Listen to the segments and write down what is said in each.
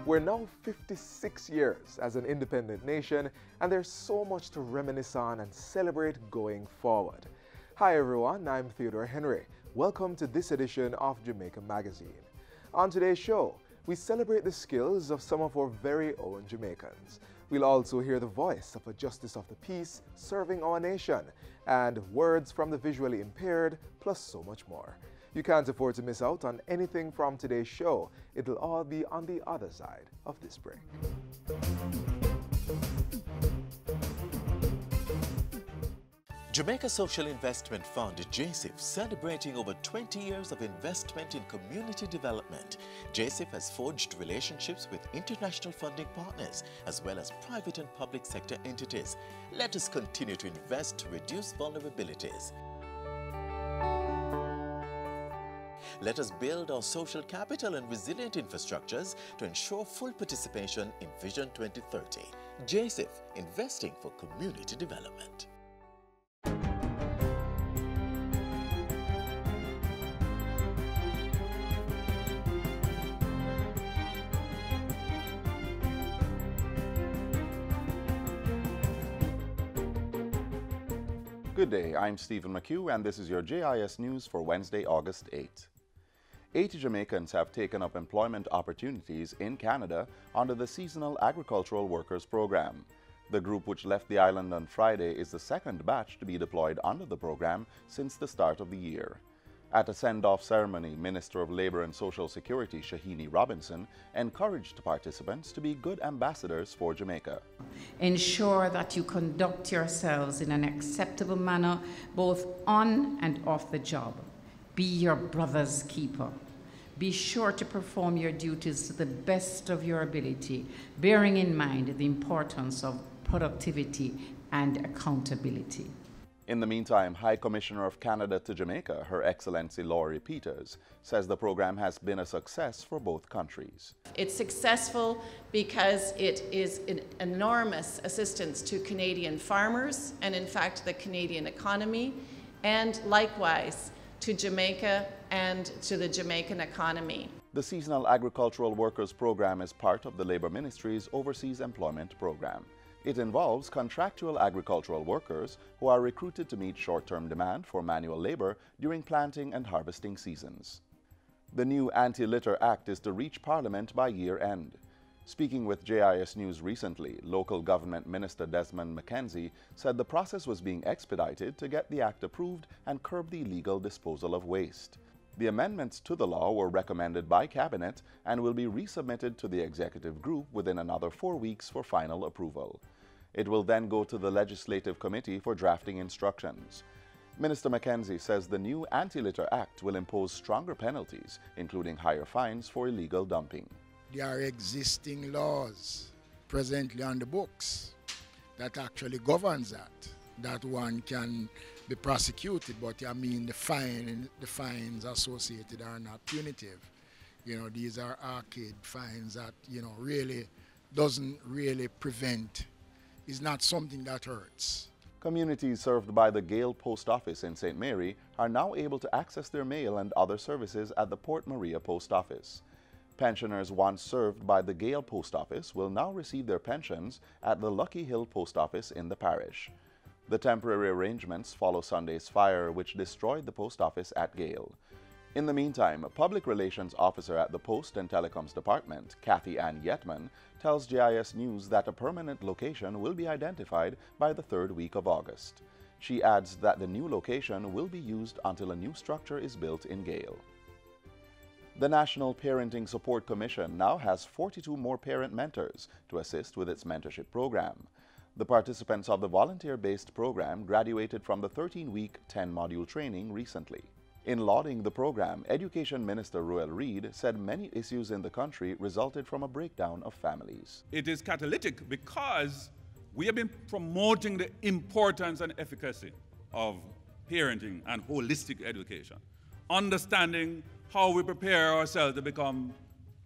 We're now 56 years as an independent nation, and there's so much to reminisce on and celebrate going forward. Hi everyone, I'm Theodore Henry. Welcome to this edition of Jamaica Magazine. On today's show, we celebrate the skills of some of our very own Jamaicans. We'll also hear the voice of a justice of the peace serving our nation, and words from the visually impaired, plus so much more. You can't afford to miss out on anything from today's show. It'll all be on the other side of this break. Jamaica Social Investment Fund, JSIF, celebrating over 20 years of investment in community development. JSIF has forged relationships with international funding partners as well as private and public sector entities. Let us continue to invest to reduce vulnerabilities. Let us build our social capital and resilient infrastructures to ensure full participation in Vision 2030. JSIF, investing for community development. Good day, I'm Stephen McHugh, and this is your JIS News for Wednesday, August 8. 80 Jamaicans have taken up employment opportunities in Canada under the Seasonal Agricultural Workers Program. The group, which left the island on Friday, is the second batch to be deployed under the program since the start of the year. At a send-off ceremony, Minister of Labour and Social Security Shahini Robinson encouraged participants to be good ambassadors for Jamaica. Ensure that you conduct yourselves in an acceptable manner both on and off the job. Be your brother's keeper. Be sure to perform your duties to the best of your ability, bearing in mind the importance of productivity and accountability. In the meantime, High Commissioner of Canada to Jamaica, Her Excellency Laurie Peters, says the program has been a success for both countries. It's successful because it is an enormous assistance to Canadian farmers and, in fact, the Canadian economy, and likewise to Jamaica and to the Jamaican economy. The Seasonal Agricultural Workers Program is part of the Labour Ministry's Overseas Employment Program. It involves contractual agricultural workers who are recruited to meet short-term demand for manual labor during planting and harvesting seasons. The new Anti-Litter Act is to reach Parliament by year-end. Speaking with JIS News recently, Local Government Minister Desmond McKenzie said the process was being expedited to get the act approved and curb the illegal disposal of waste. The amendments to the law were recommended by Cabinet and will be resubmitted to the Executive Group within another 4 weeks for final approval. It will then go to the Legislative Committee for drafting instructions. Minister McKenzie says the new Anti-Litter Act will impose stronger penalties, including higher fines for illegal dumping. There are existing laws presently on the books that actually governs that one can be prosecuted, but I mean the fines associated are not punitive. You know, these are arcade fines that, you know, really doesn't really prevent, is not something that hurts. Communities served by the Gale Post Office in St. Mary are now able to access their mail and other services at the Port Maria Post Office. Pensioners once served by the Gale Post Office will now receive their pensions at the Lucky Hill Post Office in the parish. The temporary arrangements follow Sunday's fire, which destroyed the post office at Gale. In the meantime, a public relations officer at the Post and Telecoms Department, Kathy Ann Yetman, tells JIS News that a permanent location will be identified by the 3rd week of August. She adds that the new location will be used until a new structure is built in Gale. The National Parenting Support Commission now has 42 more parent mentors to assist with its mentorship program. The participants of the volunteer-based program graduated from the 13-week, 10-module training recently. In lauding the program, Education Minister Roel Reid said many issues in the country resulted from a breakdown of families. It is catalytic because we have been promoting the importance and efficacy of parenting and holistic education, understanding how we prepare ourselves to become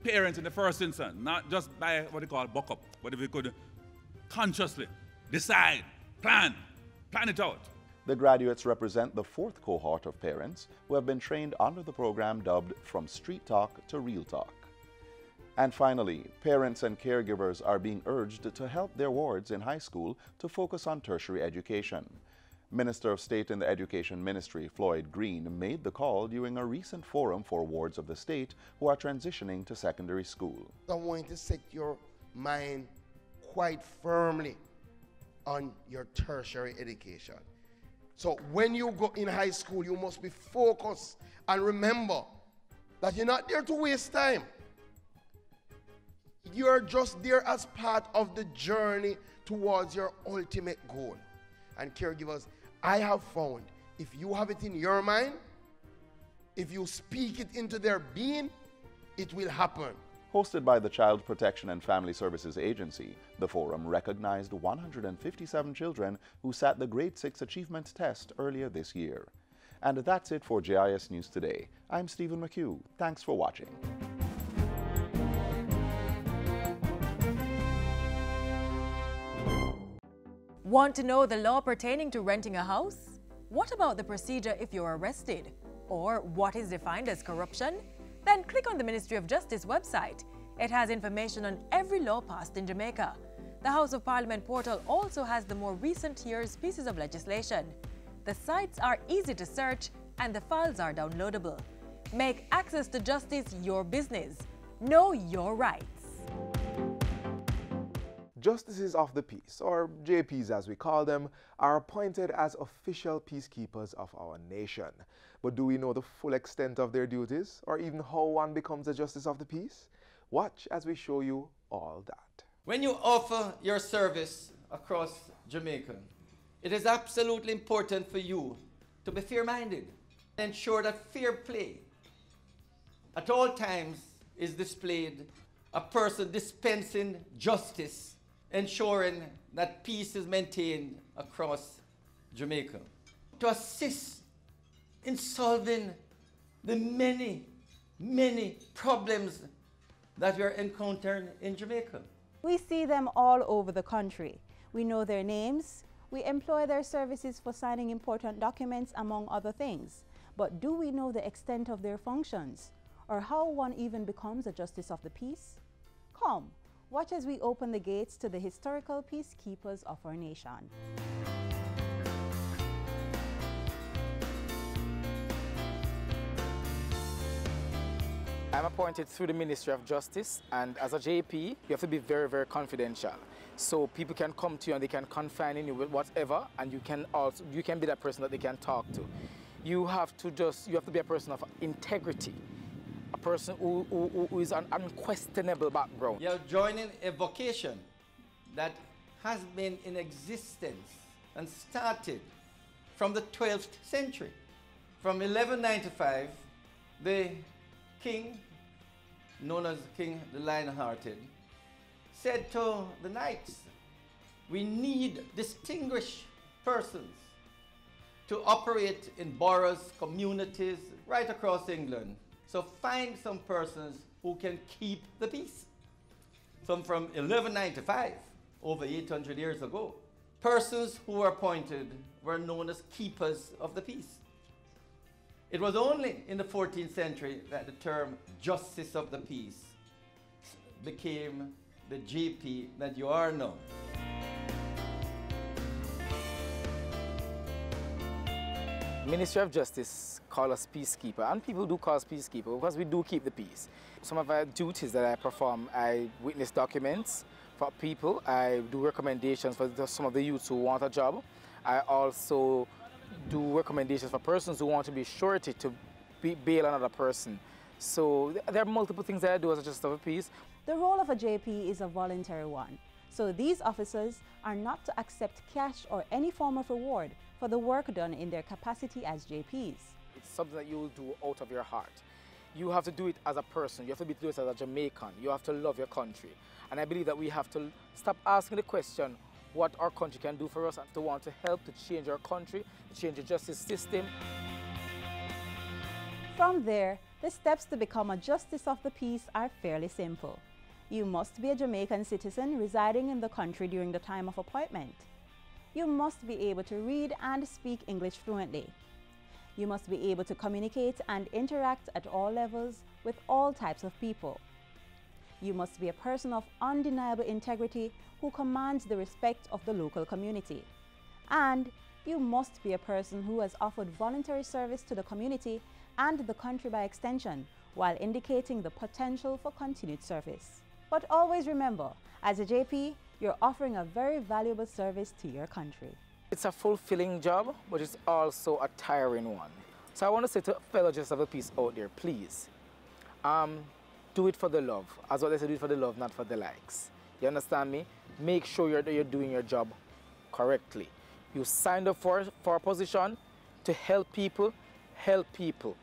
parents in the first instance, not just by what they call buck up, but if we could consciously decide, plan it out. The graduates represent the 4th cohort of parents who have been trained under the program dubbed From Street Talk to Real Talk. And finally, parents and caregivers are being urged to help their wards in high school to focus on tertiary education. Minister of State in the Education Ministry, Floyd Green, made the call during a recent forum for wards of the state who are transitioning to secondary school. I want to set your mind quite firmly on your tertiary education. So when you go in high school, you must be focused and remember that you're not there to waste time. You're just there as part of the journey towards your ultimate goal. And caregivers, I have found if you have it in your mind, if you speak it into their being, it will happen. Hosted by the Child Protection and Family Services Agency, the forum recognized 157 children who sat the Grade 6 Achievement Test earlier this year. And that's it for JIS News Today. I'm Stephen McHugh. Thanks for watching. Want to know the law pertaining to renting a house? What about the procedure if you're arrested? Or what is defined as corruption? Then click on the Ministry of Justice website. It has information on every law passed in Jamaica. The House of Parliament portal also has the more recent year's pieces of legislation. The sites are easy to search and the files are downloadable. Make access to justice your business. Know your rights. Justices of the Peace, or JPs as we call them, are appointed as official peacekeepers of our nation. But do we know the full extent of their duties, or even how one becomes a Justice of the Peace? Watch as we show you all that. When you offer your service across Jamaica, it is absolutely important for you to be fair-minded. Ensure that fair play at all times is displayed, a person dispensing justice, ensuring that peace is maintained across Jamaica. To assist in solving the many, many problems that we are encountering in Jamaica. We see them all over the country. We know their names. We employ their services for signing important documents, among other things. But do we know the extent of their functions, or how one even becomes a Justice of the Peace? Come, watch as we open the gates to the historical peacekeepers of our nation. I'm appointed through the Ministry of Justice, and as a JP, you have to be very, very confidential. So people can come to you and they can confide in you with whatever, and you can be that person that they can talk to. You have to be a person of integrity, a person who is an unquestionable background. You're joining a vocation that has been in existence and started from the 12th century. From 1195, the king, known as King the Lion-Hearted, said to the knights, we need distinguished persons to operate in boroughs, communities, right across England. So find some persons who can keep the peace. Some from 1195, over 800 years ago. Persons who were appointed were known as keepers of the peace. It was only in the 14th century that the term Justice of the Peace became the JP that you are now. Ministry of Justice call us peacekeeper, and people do call us peacekeeper because we do keep the peace. Some of our duties that I perform, I witness documents for people, I do recommendations for some of the youths who want a job. I also do recommendations for persons who want to be surety to bail another person. So there are multiple things that I do as a Justice of the Peace. The role of a JP is a voluntary one. So these officers are not to accept cash or any form of reward for the work done in their capacity as JPs. It's something that you will do out of your heart. You have to do it as a person. You have to do it as a Jamaican. You have to love your country. And I believe that we have to stop asking the question what our country can do for us and to want to help to change our country, to change the justice system. From there, the steps to become a Justice of the Peace are fairly simple. You must be a Jamaican citizen residing in the country during the time of appointment. You must be able to read and speak English fluently. You must be able to communicate and interact at all levels with all types of people. You must be a person of undeniable integrity who commands the respect of the local community. And you must be a person who has offered voluntary service to the community and the country by extension, while indicating the potential for continued service. But always remember, as a JP, you're offering a very valuable service to your country. It's a fulfilling job, but it's also a tiring one. So I want to say to fellow Justice of the Peace out there, please, do it for the love. As what they say, do it for the love, not for the likes. You understand me? Make sure you're doing your job correctly. You signed up for a position to help people, help people.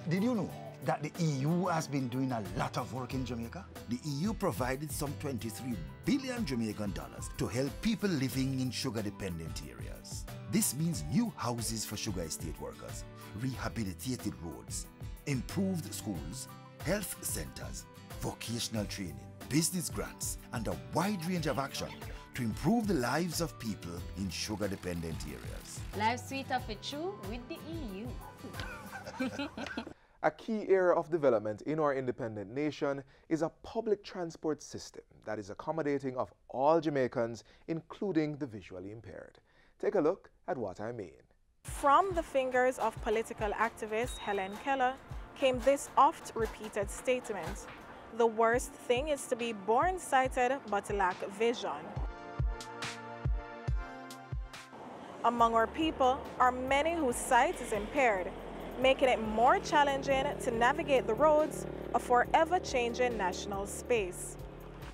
Did you know that the EU has been doing a lot of work in Jamaica? The EU provided some 23 billion Jamaican dollars to help people living in sugar-dependent areas. This means new houses for sugar estate workers, rehabilitated roads, improved schools, health centers, vocational training, business grants, and a wide range of action to improve the lives of people in sugar-dependent areas. Life sweeter for true with the EU. A key area of development in our independent nation is a public transport system that is accommodating of all Jamaicans, including the visually impaired. Take a look at what I mean. From the fingers of political activist Helen Keller came this oft-repeated statement: the worst thing is to be born sighted but lack vision. Among our people are many whose sight is impaired, making it more challenging to navigate the roads of our ever-changing national space.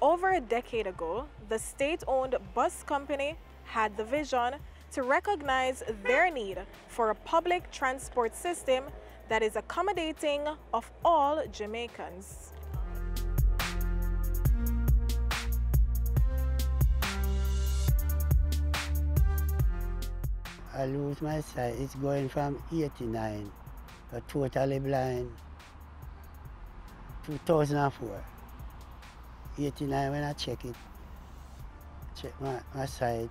Over a decade ago, the state-owned bus company had the vision to recognize their need for a public transport system that is accommodating of all Jamaicans. I lose my sight. It's going from 89, totally blind, 2004. 89 when I check my sight,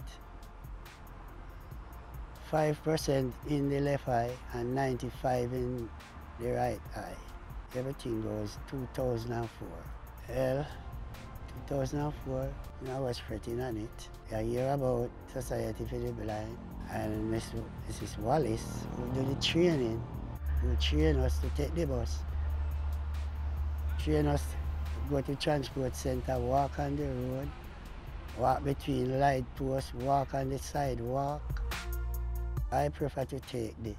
5% in the left eye and 95 in the right eye. Everything goes 2004. Well, 2004, I was fretting on it. I hear about Society for the Blind, and Mrs. Wallace, who do the training, who train us to take the bus, train us to go to transport center, walk on the road, walk between light posts, walk on the sidewalk. I prefer to take the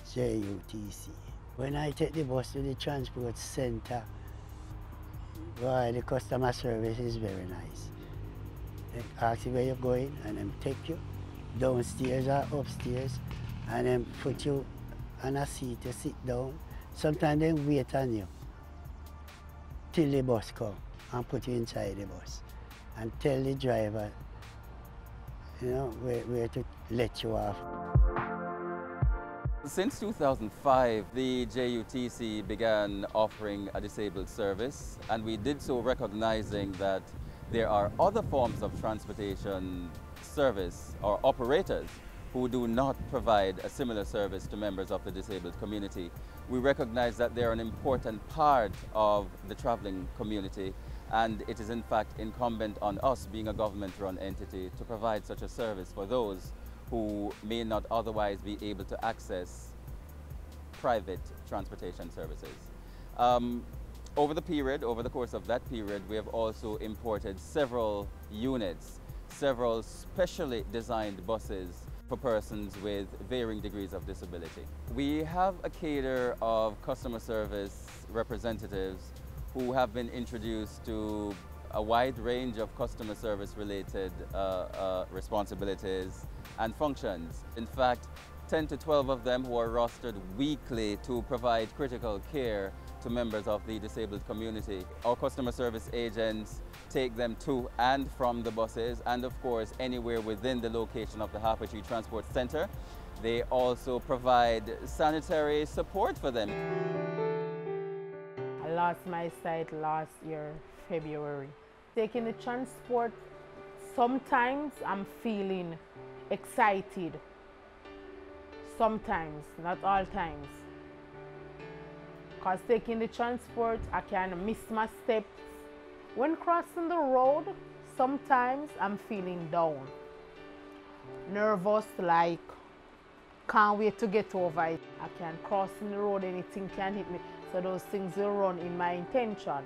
JUTC. When I take the bus to the transport center, boy, the customer service is very nice. They ask you where you're going and then take you downstairs or upstairs and then put you on a seat to sit down. Sometimes they wait on you till the bus comes and put you inside the bus and tell the driver, where to let you off. Since 2005, the JUTC began offering a disabled service, and we did so recognizing that there are other forms of transportation service or operators who do not provide a similar service to members of the disabled community. We recognize that they're an important part of the traveling community, and it is in fact incumbent on us, being a government-run entity, to provide such a service for those who may not otherwise be able to access private transportation services. Over the course of that period, we have also imported several units, several specially designed buses for persons with varying degrees of disability. We have a cadre of customer service representatives who have been introduced to a wide range of customer service related responsibilities and functions. In fact, 10 to 12 of them who are rostered weekly to provide critical care to members of the disabled community. Our customer service agents take them to and from the buses, and of course anywhere within the location of the Halfway Tree Transport Center. They also provide sanitary support for them. I lost my sight last year, February. Taking the transport, sometimes I'm feeling excited. sometimes, not all times. Because taking the transport, I can miss my steps. When crossing the road, sometimes I'm feeling down. Nervous, like, can't wait to get over it. I can cross in the road, anything can hit me. So those things will run in my intention.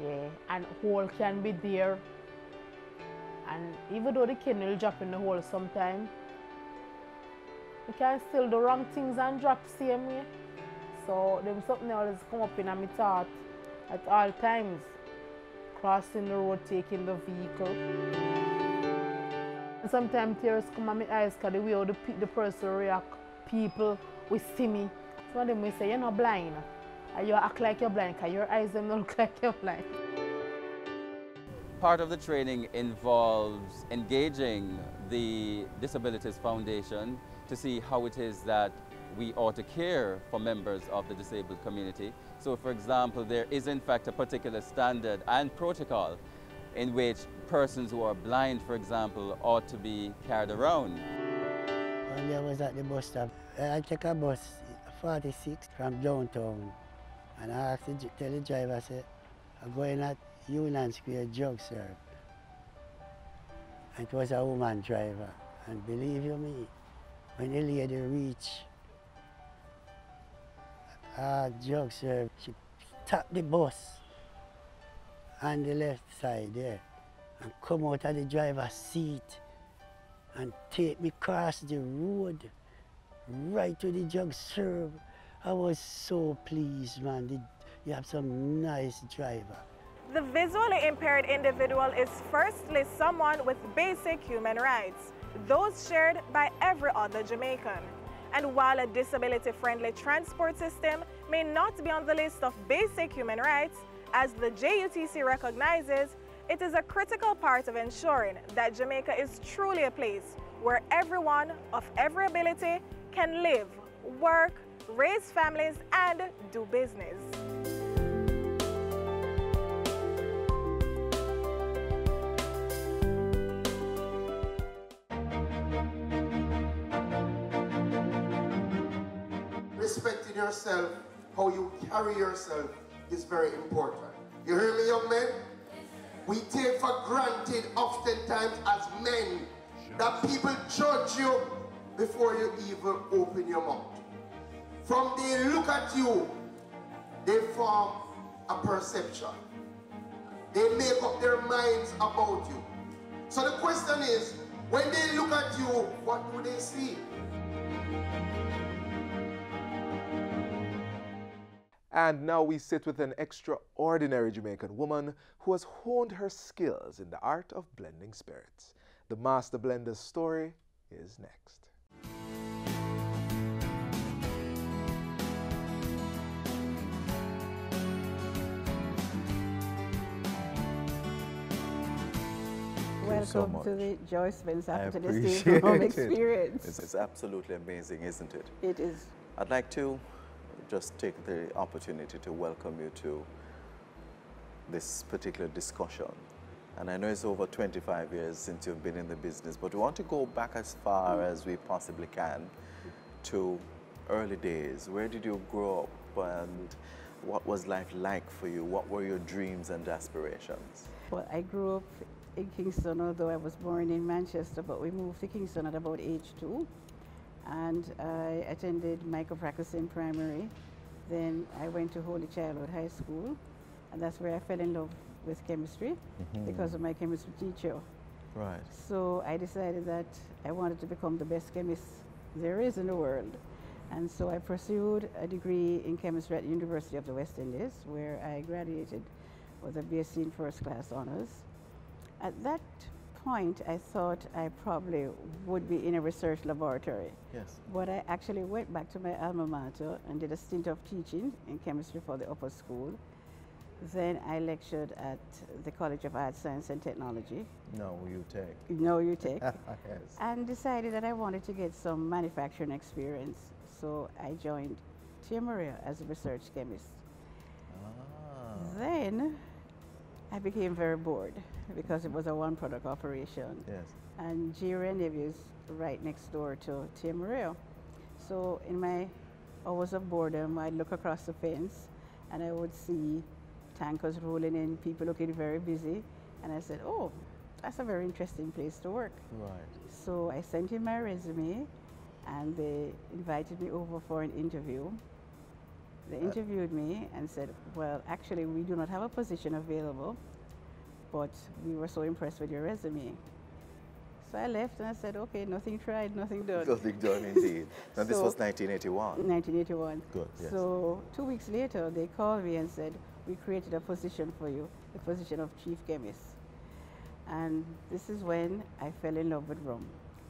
Yeah, and hole can be there. And even though the cane will drop in the hole sometime, you can still do wrong things and drop same way. So them something always come up in my thought at all times. Crossing the road, taking the vehicle. And sometimes tears come at my eyes because the way how the person react, people will see me. Some of them will say, you're not blind. And you act like you're blind because your eyes don't look like you're blind. Part of the training involves engaging the Disabilities Foundation to see how it is that we ought to care for members of the disabled community. So, for example, there is in fact a particular standard and protocol in which persons who are blind, for example, ought to be carried around. One day I was at the bus stop. I took a bus 46 from downtown, and I asked tell the driver, I said, I'm going at Union Square Jug Serve. It was a woman driver, and believe you me, when the lady reached Jug Serve, she stopped the bus on the left side there and come out of the driver's seat and take me across the road right to the Jug Serve. I was so pleased, man. You have some nice driver. The visually impaired individual is firstly someone with basic human rights, those shared by every other Jamaican. And while a disability-friendly transport system may not be on the list of basic human rights, as the JUTC recognizes, it is a critical part of ensuring that Jamaica is truly a place where everyone of every ability can live, work, raise families, and do business. Respecting yourself, how you carry yourself is very important. You hear me, young men? We take for granted oftentimes as men that people judge you before you even open your mouth. From they look at you, they form a perception. They make up their minds about you. So the question is, when they look at you, what do they see? And now we sit with an extraordinary Jamaican woman who has honed her skills in the art of blending spirits. The Master Blender's story is next. Welcome to the Joyce Benz after this day home experience. It's absolutely amazing, isn't it? It is. I'd like to just take the opportunity to welcome you to this particular discussion. And I know it's over 25 years since you've been in the business, but we want to go back as far as we possibly can to early days. Where did you grow up and what was life like for you? What were your dreams and aspirations? Well, I grew up in Kingston, although I was born in Manchester, but we moved to Kingston at about age 2. And I attended micro-practicing primary. Then I went to Holy Childhood High School, and that's where I fell in love with chemistry because of my chemistry teacher. Right. So I decided that I wanted to become the best chemist there is in the world. And so I pursued a degree in chemistry at the University of the West Indies, where I graduated with a BSc in first class honors. At that point, I thought I probably would be in a research laboratory. Yes. But I actually went back to my alma mater and did a stint of teaching in chemistry for the upper school. Then I lectured at the College of Arts, Science and Technology. No, you take. No, you take. Yes. And decided that I wanted to get some manufacturing experience. So I joined Tia Maria as a research chemist. Then I became very bored because it was a one-product operation. Yes. And G-Reneve is right next door to Tia Maria. So in my hours of boredom, I'd look across the fence and I would see tankers rolling in, people looking very busy. And I said, oh, that's a very interesting place to work. Right. So I sent in my resume and they invited me over for an interview. They interviewed me and said, well, actually, we do not have a position available, but we were so impressed with your resume. So I left and I said, okay, nothing tried, nothing done. Nothing done, indeed. Now, this was 1981. 1981. Good, yes. So 2 weeks later, they called me and said, we created a position for you, the position of chief chemist. And this is when I fell in love with rum,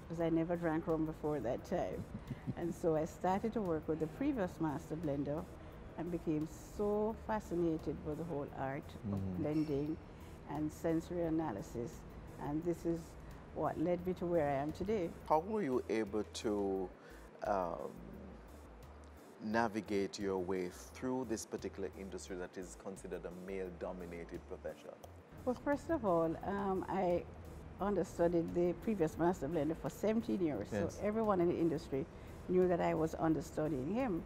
because I never drank rum before that time. And so I started to work with the previous master blender and became so fascinated with the whole art of blending and sensory analysis. And this is what led me to where I am today. How were you able to navigate your way through this particular industry that is considered a male-dominated profession? Well, first of all, I understudied the previous master blender for 17 years. Yes. So everyone in the industry knew that I was understudying him.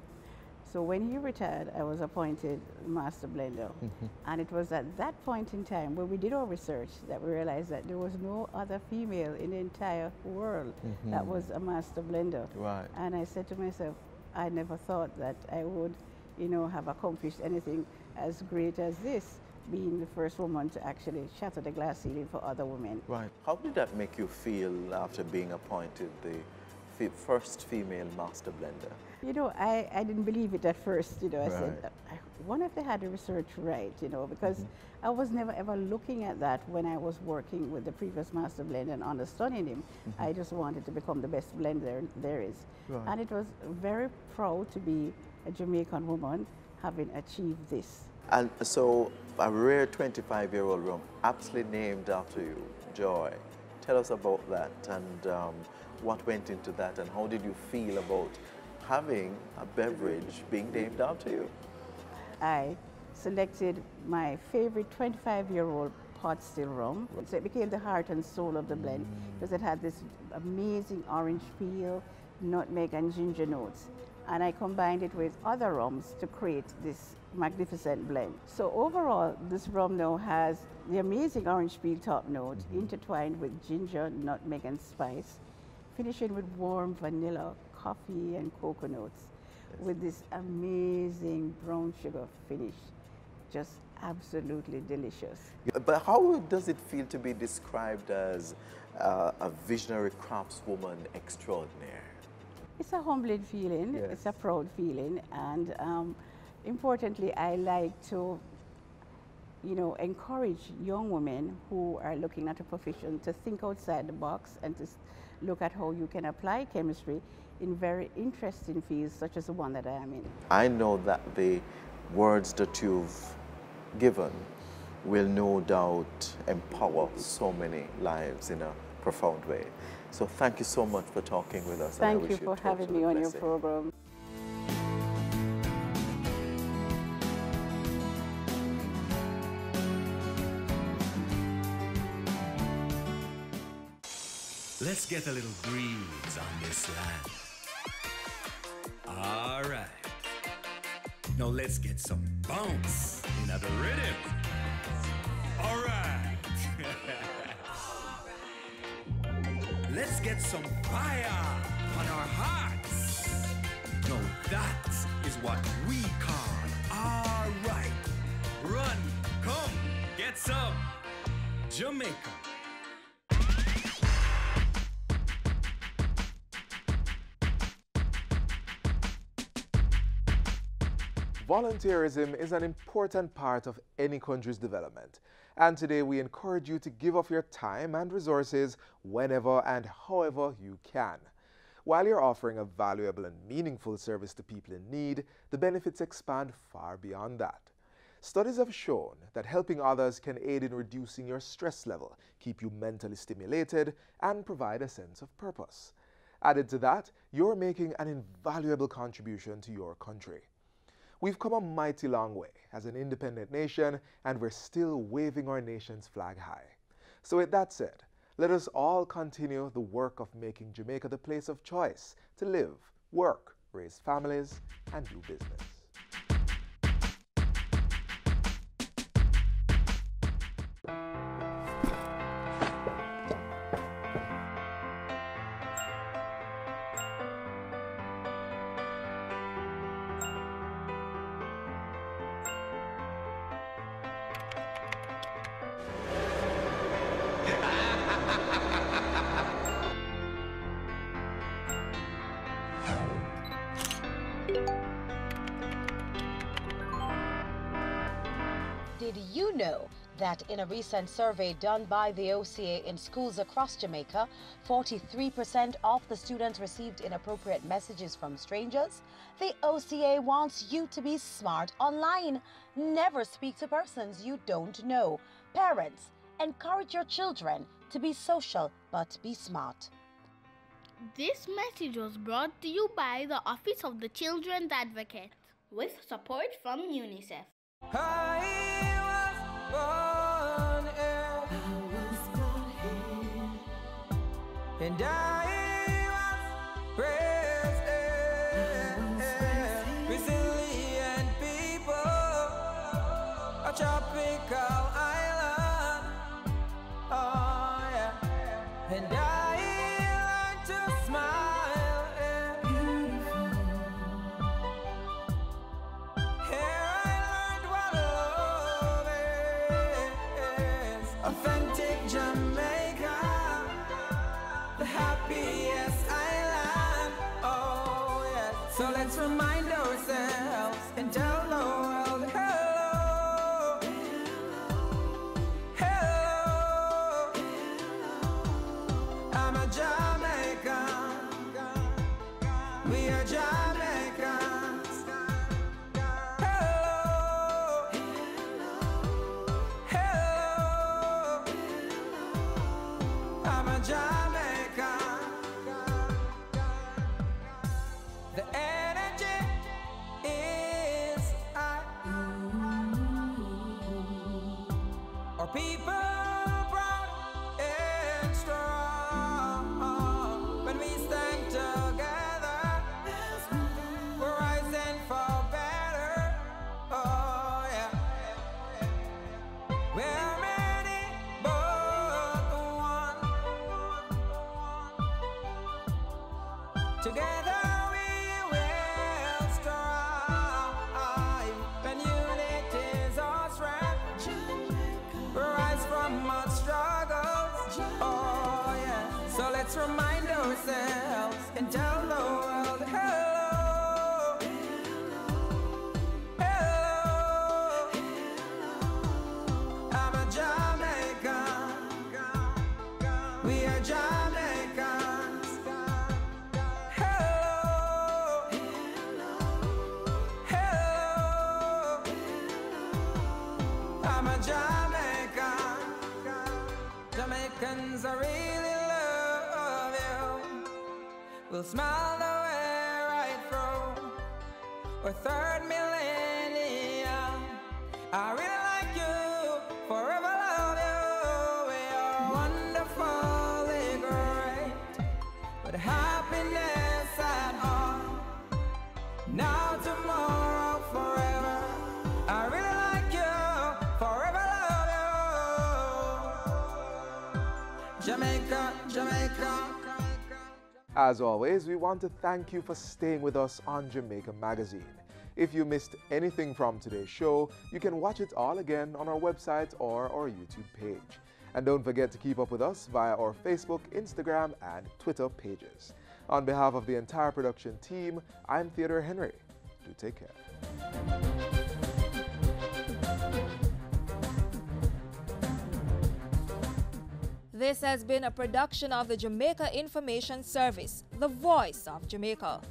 So when he retired, I was appointed master blender. And it was at that point in time when we did our research that we realized that there was no other female in the entire world that was a master blender. Right. And I said to myself, I never thought that I would, have accomplished anything as great as this, being the first woman to actually shatter the glass ceiling for other women. Right. How did that make you feel after being appointed the first female master blender? I didn't believe it at first, I said, I wonder if they had the research right, because I was never ever looking at that when I was working with the previous master blender and understanding him. I just wanted to become the best blender there is. Right. And it was very proud to be a Jamaican woman having achieved this. And so a rare 25-year-old rum, aptly named after you, Joy. Tell us about that and what went into that and how did you feel about having a beverage being named after you? I selected my favorite 25-year-old pot still rum. So it became the heart and soul of the blend because it had this amazing orange peel, nutmeg and ginger notes. And I combined it with other rums to create this magnificent blend. So overall, this rum now has the amazing orange peel top note intertwined with ginger, nutmeg and spice, finishing with warm vanilla, coffee and cocoa notes with this amazing brown sugar finish. Just absolutely delicious. But how does it feel to be described as a visionary craftswoman extraordinaire? It's a humbling feeling, it's a proud feeling, and importantly, I like to encourage young women who are looking at a profession to think outside the box and to look at how you can apply chemistry in very interesting fields such as the one that I am in. I know that the words that you've given will no doubt empower so many lives in a profound way. So thank you so much for talking with us. Thank you for having me on your program. Let's get a little breeze on this land. All right. Now let's get some bounce in the rhythm. All right. Let's get some fire on our hearts. Now that is what we call all right. Run, come, get some Jamaica. Volunteerism is an important part of any country's development, and today we encourage you to give of your time and resources whenever and however you can. While you're offering a valuable and meaningful service to people in need, the benefits expand far beyond that. Studies have shown that helping others can aid in reducing your stress level, keep you mentally stimulated, and provide a sense of purpose. Added to that, you're making an invaluable contribution to your country. We've come a mighty long way as an independent nation, and we're still waving our nation's flag high. So with that said, let us all continue the work of making Jamaica the place of choice to live, work, raise families, and do business. Did you know that in a recent survey done by the OCA in schools across Jamaica, 43% of the students received inappropriate messages from strangers? The OCA wants you to be smart online. Never speak to persons you don't know. Parents, encourage your children to be social but be smart. This message was brought to you by the Office of the Children's Advocate with support from UNICEF. And I was raised resilient people, a tropical island. Oh yeah, and I learned to smile. Beautiful. Here I learned what love is. Authentic Jamaica. The happiest island, oh yes. So let's remind ourselves and tell the world hello, hello. I'm a Jamaican, we are Jamaicans. Hello, hello. I'm a Jamaican. The energy is high. Our people proud and strong. When we stand together, we're rising for better. Oh yeah. We're many, but one. Together. Let's remind ourselves and tell the world hello, hello. I'm a Jamaican, we are Jamaicans. Hello, hello. I'm a Jamaican. Jamaicans are really we'll smile the way right through. We're third millennium. I really like you, forever love you. We are wonderfully great, but happiness at home. Now, tomorrow, forever. I really like you, forever love you. Jamaica, Jamaica. As always, we want to thank you for staying with us on Jamaica Magazine. If you missed anything from today's show, you can watch it all again on our website or our YouTube page. And don't forget to keep up with us via our Facebook, Instagram, and Twitter pages. On behalf of the entire production team, I'm Theodore Henry. Do take care. This has been a production of the Jamaica Information Service, the voice of Jamaica.